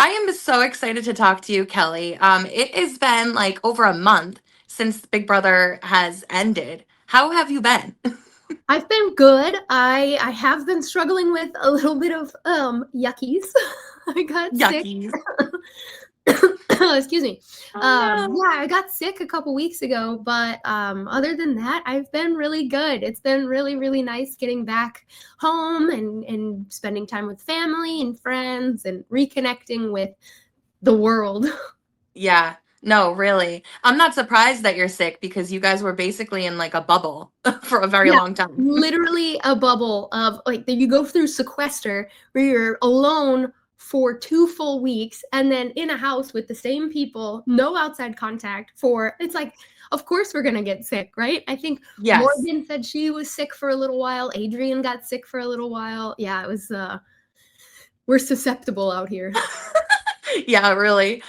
I am so excited to talk to you, Kelly. It has been like over a month since Big Brother has ended. How have you been? I've been good. I have been struggling with a little bit of yuckies. I got sick. Yucky. Excuse me. Oh no. Yeah, I got sick a couple weeks ago, but other than that, I've been really good. It's been really, really nice getting back home and spending time with family and friends and reconnecting with the world. Yeah. No, really. I'm not surprised that you're sick because you guys were basically in like a bubble for a very Yeah, long time. literally a bubble of like you go through sequester where you're alone for 2 full weeks and then in a house with the same people, no outside contact for it's like, of course we're gonna get sick, right? I think Yes. Morgan said she was sick for a little while. Adrian got sick for a little while. Yeah, it was we're susceptible out here. Yeah, really.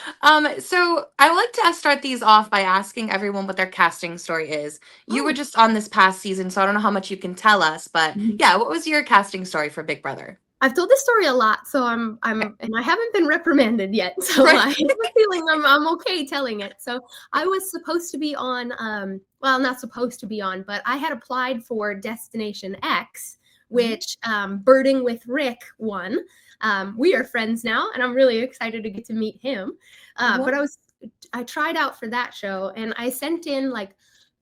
So I like to start these off by asking everyone what their casting story is. You were Oh. just on this past season, so I don't know how much you can tell us, but yeah, what was your casting story for Big Brother? I've told this story a lot, so Okay. and I haven't been reprimanded yet, so Right. I have a feeling I'm okay telling it. So I was supposed to be on, well, not supposed to be on, but I had applied for Destination X, Mhm. which Birding with Rick won. We are friends now, and I'm really excited to get to meet him. But What? I tried out for that show, and I sent in like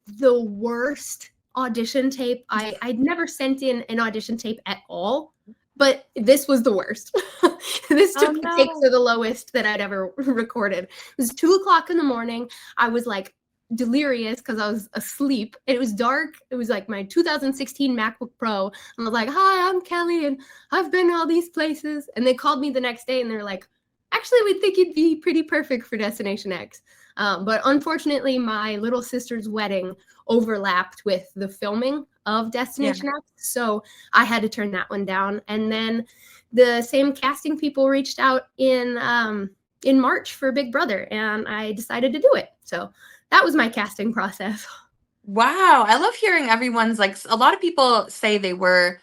the worst audition tape. I'd never sent in an audition tape at all, but this was the worst. This Oh took the takes no. are the lowest that I'd ever recorded. It was 2 o'clock in the morning. I was like delirious because I was asleep. It was dark. It was like my 2016 MacBook Pro. And I was like, "Hi, I'm Kelly, and I've been all these places." And they called me the next day, and they're like, "Actually, we think you'd be pretty perfect for Destination X." But unfortunately, my little sister's wedding overlapped with the filming of Yeah. Destination X, so I had to turn that one down. And then the same casting people reached out in March for Big Brother, and I decided to do it. So that was my casting process. Wow. I love hearing everyone's like a lot of people say they were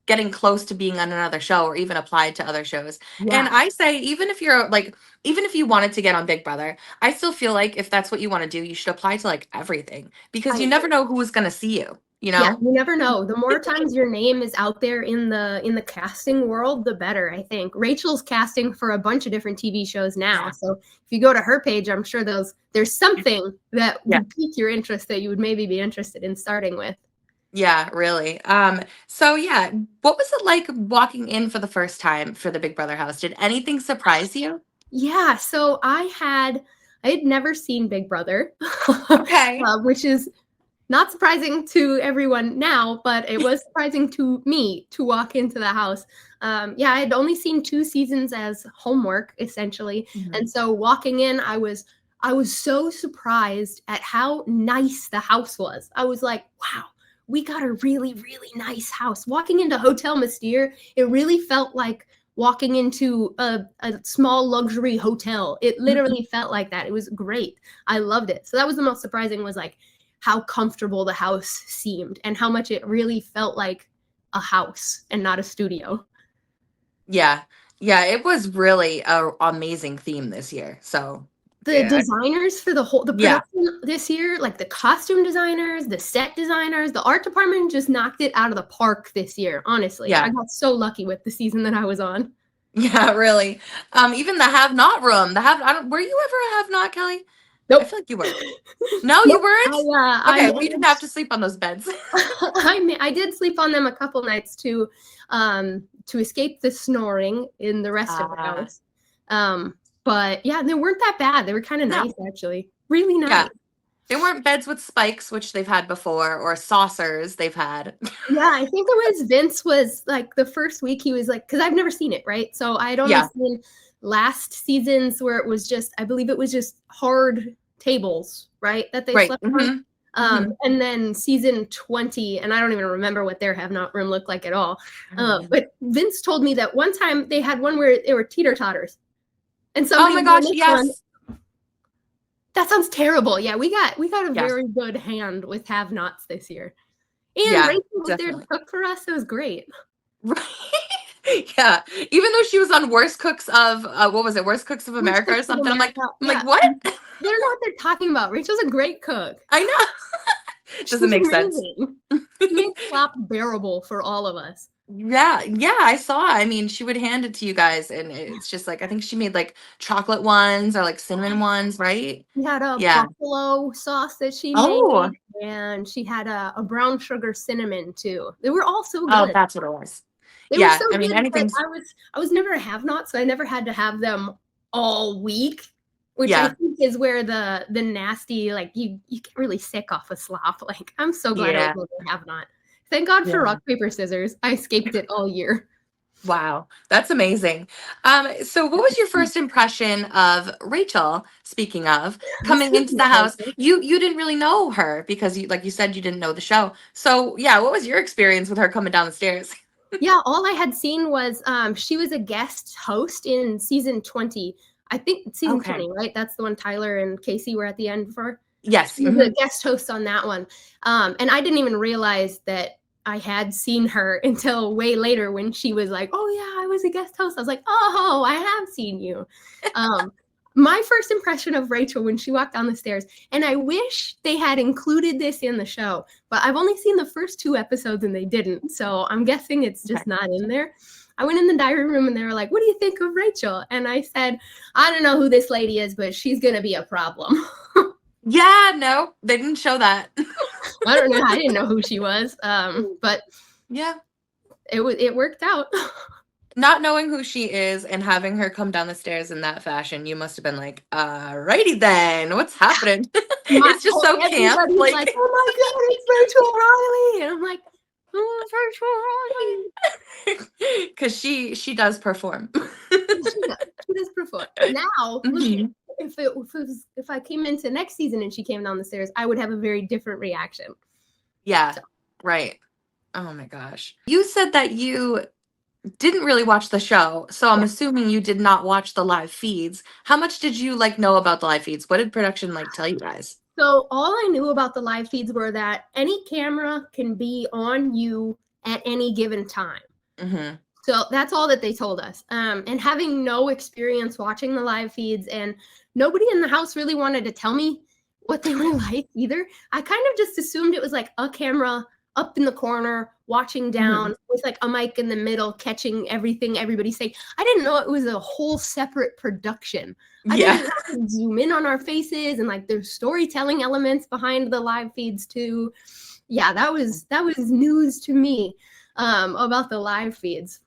getting close to being on another show or even applied to other shows. And Yeah, I say even if you're like even if you wanted to get on Big Brother, I still feel like if that's what you want to do, you should apply to like everything because I you never agree. know who's going to see you, you Yeah, know? you never know. The more times your name is out there in the casting world, the better, I think. Rachel's casting for a bunch of different TV shows now. Yeah. So if you go to her page, I'm sure there's something that Yeah. would pique your interest that you would maybe be interested in starting with. Yeah, really. So yeah, what was it like walking in for the first time for the Big Brother house? Did anything surprise you? Yeah, so I had never seen Big Brother, Okay. which is not surprising to everyone now, but it was surprising to me to walk into the house. Yeah, I had only seen 2 seasons as homework essentially, Mhm. and so walking in, I was so surprised at how nice the house was. I was like, wow. We got a really, really nice house. Walking into Hotel Mystere, it really felt like walking into a small luxury hotel. It Mhm. literally felt like that. It was great. I loved it. So that was the most surprising was like how comfortable the house seemed and how much it really felt like a house and not a studio. Yeah. Yeah, it was really a amazing theme this year. So, The yeah. designers for the Yeah. production this year, like the costume designers, the set designers, the art department just knocked it out of the park this year. Honestly, I Yeah. got so lucky with the season that I was on. Yeah, really. Even the have not room. The have I don't were you ever a have not, Kelly? I Nope. feel like you were. No, you Nope. weren't? I Okay, well you didn't have to managed. sleep on those beds. I did sleep on them a couple nights to escape the snoring in the rest of the Ah, house. Um, but yeah, they weren't that bad. They were kind of no. nice actually. Really Yeah. nice. They weren't beds with spikes, which they've had before, or saucers they've had. Yeah, I think it was Vince was like the first week he was like, because I've never seen it, right? So I had only Yeah. seen last seasons where it was just, I believe it was just hard tables, right? That they Right. slept on. Hmm. Hmm. And then season 20, and I don't even remember what their have not room looked like at all. I don't know. But Vince told me that one time they had one where they were teeter totters, and Oh somebody my was on gosh, this one. yes. That sounds terrible. Yeah, we got a Yes. very good hand with have-nots this year, and Yeah, Rachel was there to definitely. cook for us. It was great. Right. Yeah. Even though she was on Worst Cooks of what was it? Worst Cooks of Worst America or Cooks of something. America. I'm Yeah, like, what? and they don't know what they're talking about. Rachel's a great cook. I know. She's Doesn't make sense. amazing. She makes slop bearable for all of us. Yeah, yeah, I saw. I mean, she would hand it to you guys, and it's just like I think she made like chocolate ones or like cinnamon ones, right? She had a Yeah. buffalo sauce that she Oh, made, and she had a brown sugar cinnamon too. They were all so oh, good. that's what it was. They were Yeah, so I mean, good, but anything's. I was never a have-not, so I never had to have them all week, which I Yeah, think is where the nasty, like you get really sick off of slop. Like I'm so glad I was yeah, never a have-not. Thank God for yeah. rock, paper, scissors. I escaped it all year. Wow, that's amazing. So what was your first impression of Rachel, speaking of, coming into Speaking the of house? Rachel, You didn't really know her because you like you said you didn't know the show. So yeah, what was your experience with her coming down the stairs? yeah, all I had seen was she was a guest host in season 20. I think it's season Okay. 20, right? That's the one Tyler and Casey were at the end for. Yes. She was a guest host on that one. And I didn't even realize that I had seen her until way later when she was like, "Oh yeah, I was a guest host." I was like, "Oh, I have seen you." Um, my first impression of Rachel when she walked down the stairs, and I wish they had included this in the show, but I've only seen the first 2 episodes and they didn't. So I'm guessing it's Okay. just not in there. I went in the diary room and they were like, "What do you think of Rachel?" And I said, "I don't know who this lady is, but she's going to be a problem." Yeah, no, they didn't show that. I don't know. I didn't know who she was. But Yeah. it worked out. Not knowing who she is and having her come down the stairs in that fashion, you must have been like, alrighty then, what's happening? It's just so camp. Everybody's Like, like, "Oh my God, it's Rachel Riley." And I'm like, "Oh, it's Rachel Riley." because she does perform. She does perform. Now, look, Mhm. if I came into next season and she came down the stairs, I would have a very different reaction. Yeah, So, right. Oh my gosh. You said that you didn't really watch the show, so I'm yeah. assuming you did not watch the live feeds. How much did you like know about the live feeds? What did production like tell you guys? So all I knew about the live feeds were that any camera can be on you at any given time. Mm-hmm. So that's all that they told us. And having no experience watching the live feeds, and nobody in the house really wanted to tell me what they were like either. I kind of just assumed it was like a camera up in the corner, watching down with like a mic in the middle, catching everything everybody's saying. I didn't know it was a whole separate production. I Yeah. didn't have to zoom in on our faces, and like there's storytelling elements behind the live feeds too. Yeah, that was news to me about the live feeds.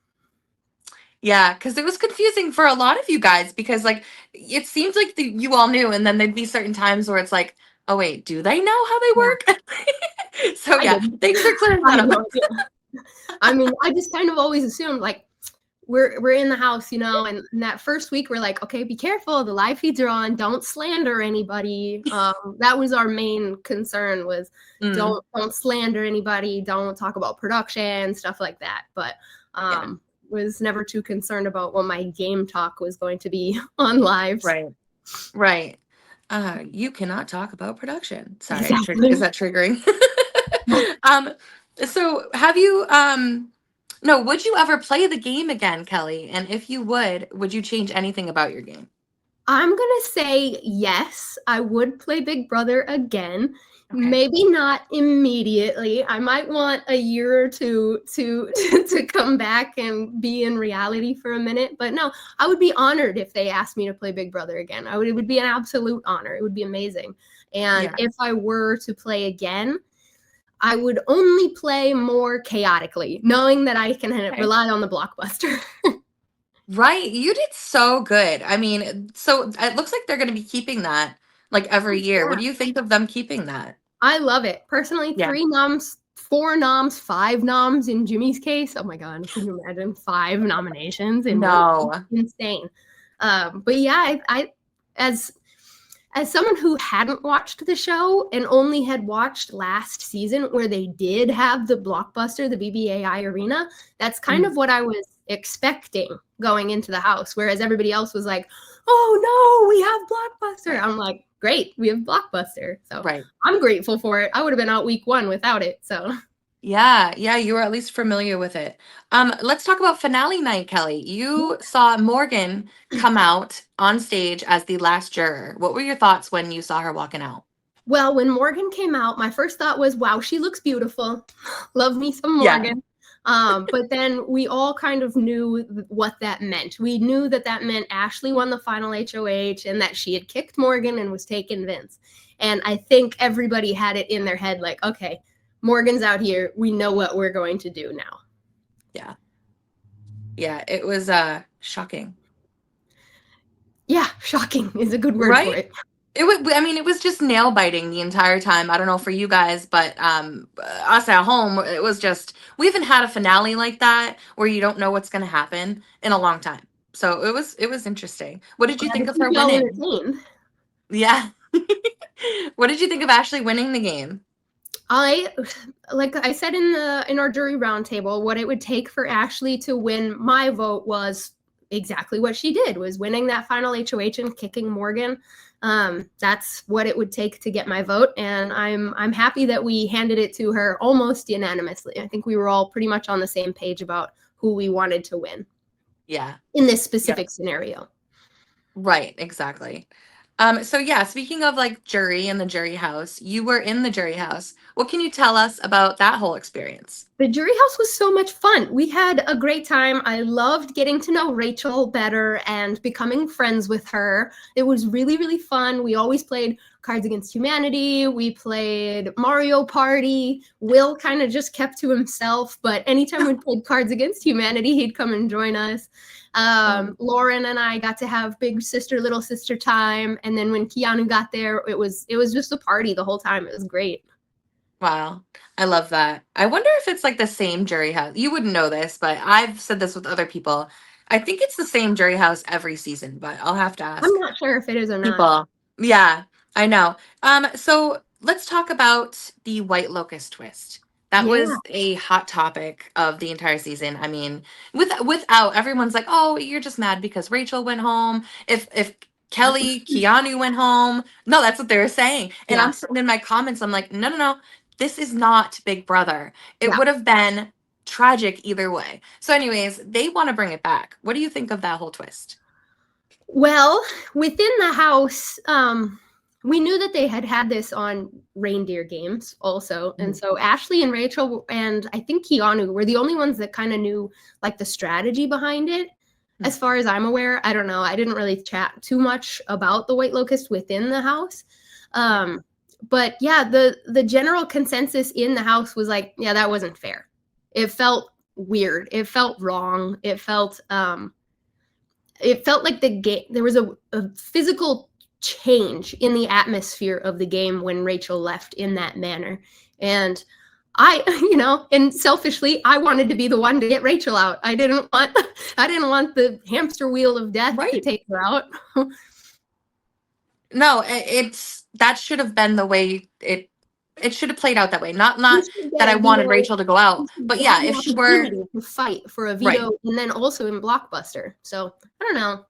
Yeah, because it was confusing for a lot of you guys because like it seems like you all knew, and then there'd be certain times where it's like, oh wait, do they know how they Yeah. work? So I yeah, didn't. thanks for clearing I that had no up. idea. I mean, I just kind of always assumed like we're in the house, and that first week we're like, okay, be careful, the live feeds are on, don't slander anybody. That was our main concern was Mm, don't slander anybody, don't talk about production, stuff like that. But yeah, was never too concerned about what my game talk was going to be on lives. right, right. You cannot talk about production. Sorry, Exactly. is that triggering? um, so have you no, would you ever play the game again, Kelly? And if you would you change anything about your game? I'm gonna say yes, I would play Big Brother again. Okay. Maybe not immediately. I might want a year or two to come back and be in reality for a minute. But no, I would be honored if they asked me to play Big Brother again. It would be an absolute honor. It would be amazing. And Yeah. if I were to play again, I would only play more chaotically, knowing that I can Okay. rely on the blockbuster. Right. You did so good. I mean, so it looks like they're going to be keeping that like every year. What Yeah. do you think of them keeping that? I love it. Personally, Yeah. 3 noms, 4 noms, 5 noms in Jimmy's case. Oh my God, can you imagine 5 nominations in one? No. Insane. But yeah, I as someone who hadn't watched the show and only had watched last season where they did have the blockbuster, the BBAI arena, that's kind of what I was expecting going into the house. Whereas everybody else was like, "Oh no, we have blockbuster." I'm like, "Great, we have blockbuster." So Right. I'm grateful for it. I would have been out week 1 without it. So Yeah, yeah, you were at least familiar with it. Let's talk about finale night, Kelly. You saw Morgan come out on stage as the last juror. What were your thoughts when you saw her walking out? Well, when Morgan came out, my first thought was, wow, she looks beautiful. Love me some Yeah, Morgan. But then we all kind of knew what that meant. We knew that that meant Ashley won the final HOH and that she had kicked Morgan and was taking Vince. And I think everybody had it in their head like, okay, Morgan's out here. We know what we're going to do now. yeah, yeah. It was shocking, Yeah, shocking is a good word for right? it. It was, I mean, it was just nail biting the entire time. I don't know for you guys, but us at home, it was just, we haven't had a finale like that where you don't know what's going to happen in a long time. So it was interesting. What did you Yeah, to think of keep her y'all winning? entertained. Yeah. What did you think of Ashley winning the game? I like I said in our jury roundtable, what it would take for Ashley to win my vote was exactly what she did, was winning that final HOH and kicking Morgan. That's what it would take to get my vote, and I'm happy that we handed it to her almost unanimously. I think we were all pretty much on the same page about who we wanted to win Yeah. in this Yep. specific scenario. Right, exactly. So yeah, speaking of like jury and the jury house, you were in the jury house. What can you tell us about that whole experience? The jury house was so much fun. We had a great time. I loved getting to know Rachel better and becoming friends with her. It was really, really fun. We always played Cards Against Humanity. We played Mario Party. Will kind of just kept to himself, but anytime we played Cards Against Humanity, he'd come and join us. Lauren and I got to have big sister, little sister time. And then when Keanu got there, it was just a party the whole time. It was great. Wow, I love that. I wonder if it's like the same jury house. You wouldn't know this, but I've said this with other people. I think it's the same jury house every season, but I'll have to I'm ask not sure if it is or not. people. Yeah, I know. So let's talk about the White Locust twist. That Yeah. was a hot topic of the entire season. I mean, without everyone's like, "Oh, you're just mad because Rachel went home." If Kelly, Keanu went home. No, that's what they were saying. And I'm Yeah. sitting in my comments, I'm like, "No, no, no. This is not Big Brother. It Yeah. would have been tragic either way." So anyways, they want to bring it back. What do you think of that whole twist? Well, within the house, we knew that they had had this on reindeer games also. And so Ashley and Rachel and I think Keanu were the only ones that kind of knew like the strategy behind it. As far as I'm aware, I don't know. I didn't really chat too much about the White Locust within the house. But yeah, the general consensus in the house was like, yeah, that wasn't fair. It felt weird. It felt wrong. It felt like the game there was a physical change in the atmosphere of the game when Rachel left in that manner. And I, and selfishly, I wanted to be the one to get Rachel out. I didn't want the hamster wheel of death to Right. take her out. No, it's that should have been the way it should have played out that way. Not We should that get I a wanted veto. Rachel to go out, We should but get yeah, the if she were opportunity to fight for a right. veto, and then also in Blockbuster. So I don't know.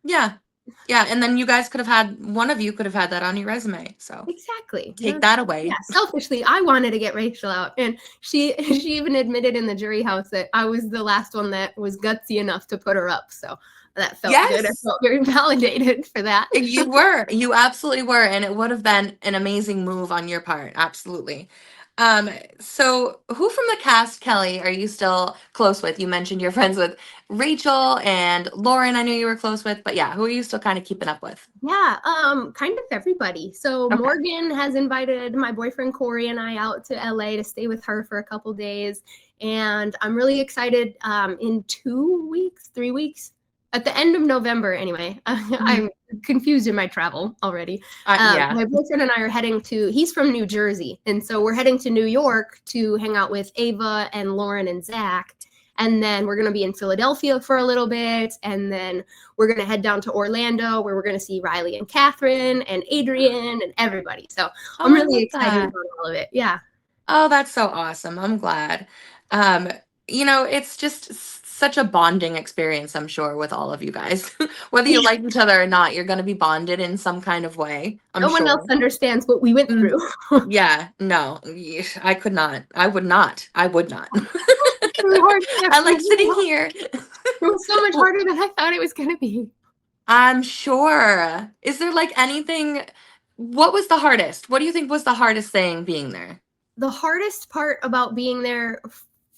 Yeah. Yeah, and then you guys could have had one of you could have had that on your resume. So Exactly. take that Yeah, away. selfishly, I wanted to get Rachel out, and she she even admitted in the jury house that I was the last one that was gutsy enough to put her up. So that felt good. I Yes. felt very validated for that. You were. You absolutely were. And it would have been an amazing move on your part. Absolutely. Um, so who from the cast, Kelly, are you still close with? You mentioned you're friends with Rachel and Lauren, I knew you were close with, but yeah, who are you still kind of keeping up with? Yeah, kind of everybody. So Okay. Morgan has invited my boyfriend Corey and I out to LA to stay with her for a couple days, and I'm really excited. In 2 weeks, 3 weeks, at the end of November, anyway. I'm confused in my travel already. Yeah. My boyfriend and I are heading to. He's from New Jersey, and so we're heading to New York to hang out with Ava and Lauren and Zach. And then we're going to be in Philadelphia for a little bit. And then we're going to head down to Orlando where we're going to see Riley and Catherine and Adrian and everybody. So Oh, I'm I really love excited that. about all of it. Yeah. Oh, that's so awesome. I'm glad. Um, it's just such a bonding experience, I'm sure, with all of you guys. Whether you like each other or not, you're going to be bonded in some kind of way, I'm No one else sure. understands what we went through. Yeah, no, I could not. I would not. I would not. It was hard to I like get sitting through. here. It was so much harder than I thought it was going to be. I'm sure. Is there like anything? What was the hardest? What do you think was the hardest thing being there? The hardest part about being there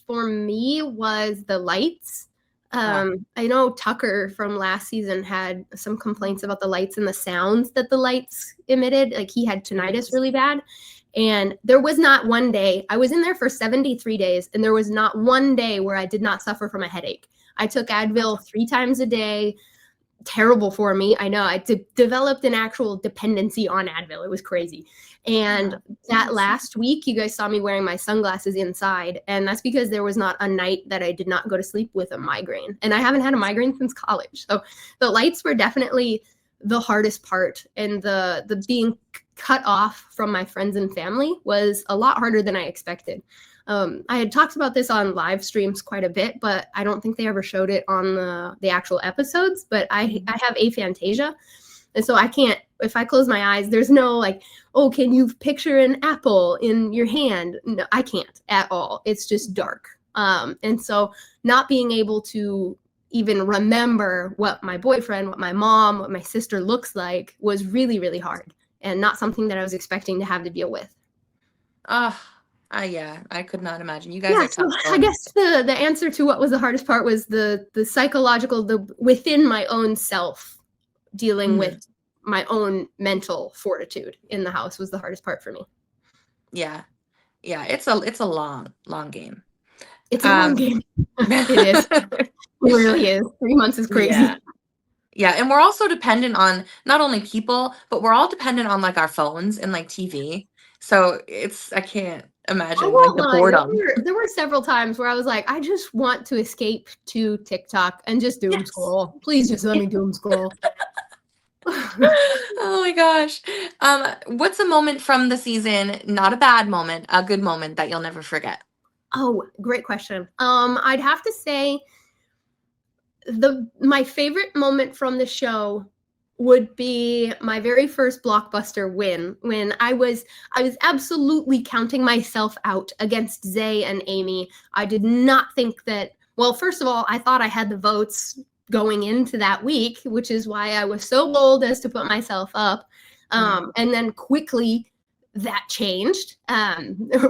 for me was the lights. I know Tucker from last season had some complaints about the lights and the sounds that the lights emitted. Like he had tinnitus really bad. And there was not one day, I was in there for 73 days, and there was not one day where I did not suffer from a headache. I took Advil 3 times a day. Terrible for me. I know. I developed an actual dependency on Advil. It was crazy. And that last week, you guys saw me wearing my sunglasses inside. And that's because there was not a night that I did not go to sleep with a migraine. And I haven't had a migraine since college. So the lights were definitely the hardest part. And the being cut off from my friends and family was a lot harder than I expected. I had talked about this on live streams quite a bit, but I don't think they ever showed it on the actual episodes. But I have aphantasia. And so I can't, if I close my eyes, there's no like, oh, can you picture an apple in your hand? No, I can't at all. It's just dark. And so not being able to even remember what my boyfriend, what my mom, what my sister looks like was really, really hard, and not something that I was expecting to have to deal with. Yeah, I could not imagine. You guys are tough. So I guess the answer to what was the hardest part was the psychological, the within my own self, dealing with my own mental fortitude in the house was the hardest part for me. Yeah. It's a long game. It's a long game. It is. It really is. 3 months is crazy. Yeah, and we're also dependent on not only people, but we're all dependent on like our phones and like TV. So I can't imagine like the boredom. There were several times where I was like, I just want to escape to TikTok and just doom scroll. Please just let me doom scroll. Oh my gosh. What's a moment from the season, not a bad moment, a good moment that you'll never forget? Oh, great question. I'd have to say my favorite moment from the show would be my very first blockbuster win, when I was absolutely counting myself out against Zay and Amy. I did not think that, well, first of all, I thought I had the votes going into that week, which is why I was so bold as to put myself up. And then quickly that changed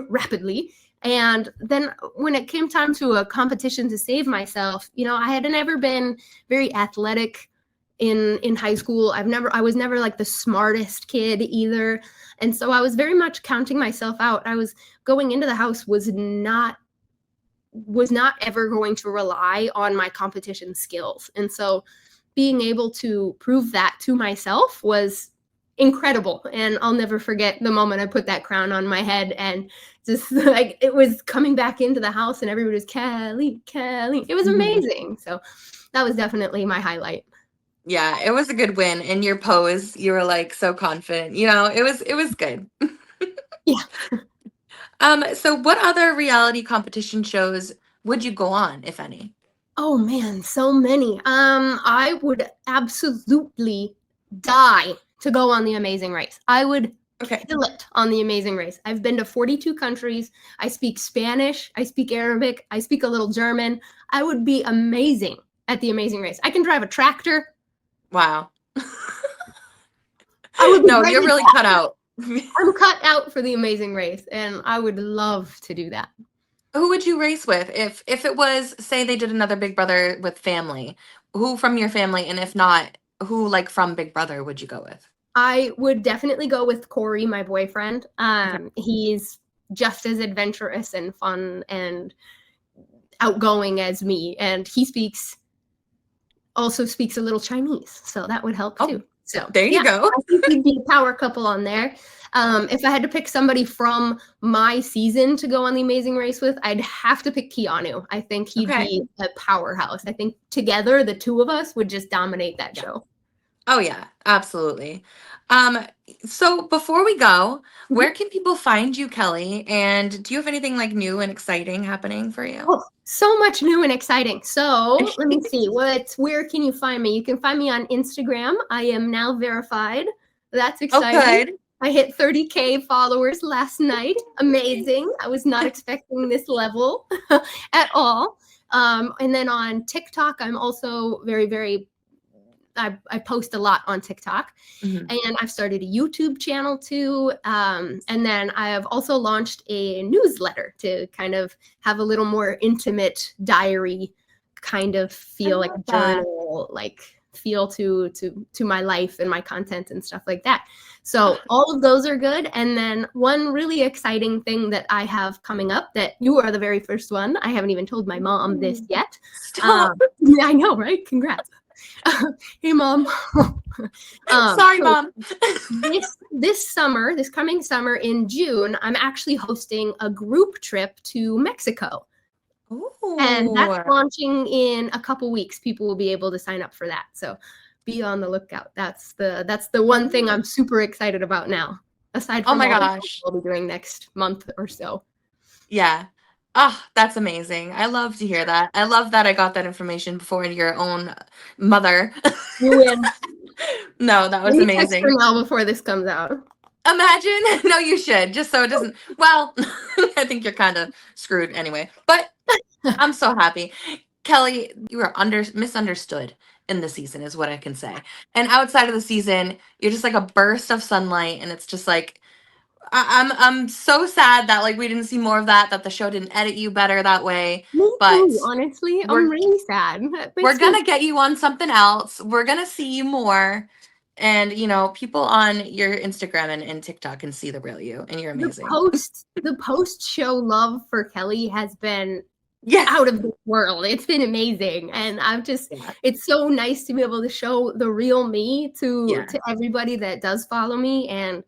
rapidly. And then when it came time to a competition to save myself, I had never been very athletic in high school. I was never like the smartest kid either. And so I was very much counting myself out. I was going into the house was not ever going to rely on my competition skills. And so being able to prove that to myself was incredible. And I'll never forget the moment I put that crown on my head, and just like it was coming back into the house and everybody was Kelley. It was amazing. So that was definitely my highlight. Yeah, it was a good win. And your pose, you were like so confident. It was good. Yeah. So what other reality competition shows would you go on, if any? Oh man, so many. I would absolutely die to go on The Amazing Race. I would kill it on The Amazing Race. I've been to 42 countries. I speak Spanish. I speak Arabic. I speak a little German. I would be amazing at The Amazing Race. I can drive a tractor. Wow. You're really cut out. I'm cut out for The Amazing Race, and I would love to do that. Who would you race with if it was, say they did another Big Brother with family? Who from your family, and if not, who like from Big Brother would you go with? I would definitely go with Corey, my boyfriend. He's just as adventurous and fun and outgoing as me, and he also speaks a little Chinese, so that would help too. So there you go. I think we'd be a power couple on there. If I had to pick somebody from my season to go on The Amazing Race with, I'd have to pick Keanu. I think he'd be a powerhouse. I think together, the two of us would just dominate that show. Oh yeah, absolutely. Um, so before we go, Mhm. where can people find you, Kelley? And do you have anything like new and exciting happening for you? Oh, so much new and exciting. So let me see. Where can you find me? You can find me on Instagram. I am now verified. That's Oh, exciting. good. I hit 30K followers last night. Amazing. I was not expecting this level at all. And then on TikTok, I'm also very, I post a lot on TikTok. Mhm. And I've started a YouTube channel too. And then I have also launched a newsletter to kind of have a little more intimate diary kind of I feel, like a love that. journal, like feel to my life and my content and stuff like that. So all of those are good. And then one really exciting thing that I have coming up, that you are the very first one. I haven't even told my mom this Ooh. yet. Stop. Yeah, I know, right? Congrats. Hey, mom. Sorry, So mom. this summer, this coming summer in June, I'm actually hosting a group trip to Mexico. And that's Ooh. launching in a couple weeks. People will be able to sign up for that. So be on the lookout. That's the one thing I'm super excited about now, aside Oh from my all the stuff gosh. I'll be doing next month or so. Yeah. Oh, that's amazing. I love to hear that. I love that I got that information before your own mother. You win. No, that was Maybe text her amazing. now before this comes out. Imagine. No, you should, just so it doesn't. Well, I think you're kind of screwed anyway. But I'm so happy. Kelley, you were misunderstood in the season, is what I can say. And outside of the season, you're just like a burst of sunlight, and it's just like I'm so sad that like we didn't see more of that, that the show didn't edit you better that way. Me But too, honestly. I'm we're really sad. That we're makes me gonna get you on something else. We're gonna see you more. And people on your Instagram and TikTok can see the real you, and you're amazing. the post show love for Kelley has been Yes. out of this world. It's been amazing. And Yeah. it's so nice to be able to show the real me to Yeah. everybody that does follow me, and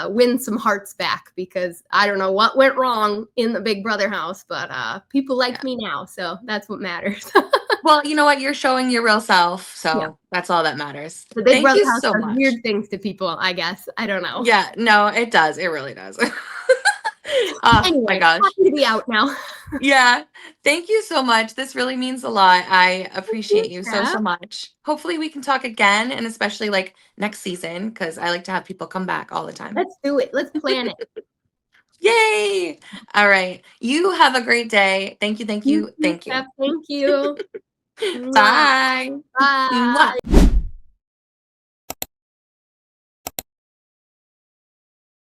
win some hearts back, because I don't know what went wrong in the Big Brother house, but people Yeah. like me now. So that's what matters. Well, you know what? You're showing your real self, Yeah. so that's all that matters. The Big Thank Brother you house so does much. weird things to people, I guess. I don't know. Yeah, no, it does. It really does. Oh my Anyway, gosh. happy to be out now. Yeah. Thank you so much. This really means a lot. I Thank you, appreciate you so, Steph. so much. Hopefully we can talk again, and especially like next season, because I like to have people come back all the time. Let's do it. Let's plan it. Yay! All right. You have a great day. Thank you, thank You you, too, thank you. Steph. Thank you. Mwah. Bye. Bye. Mwah.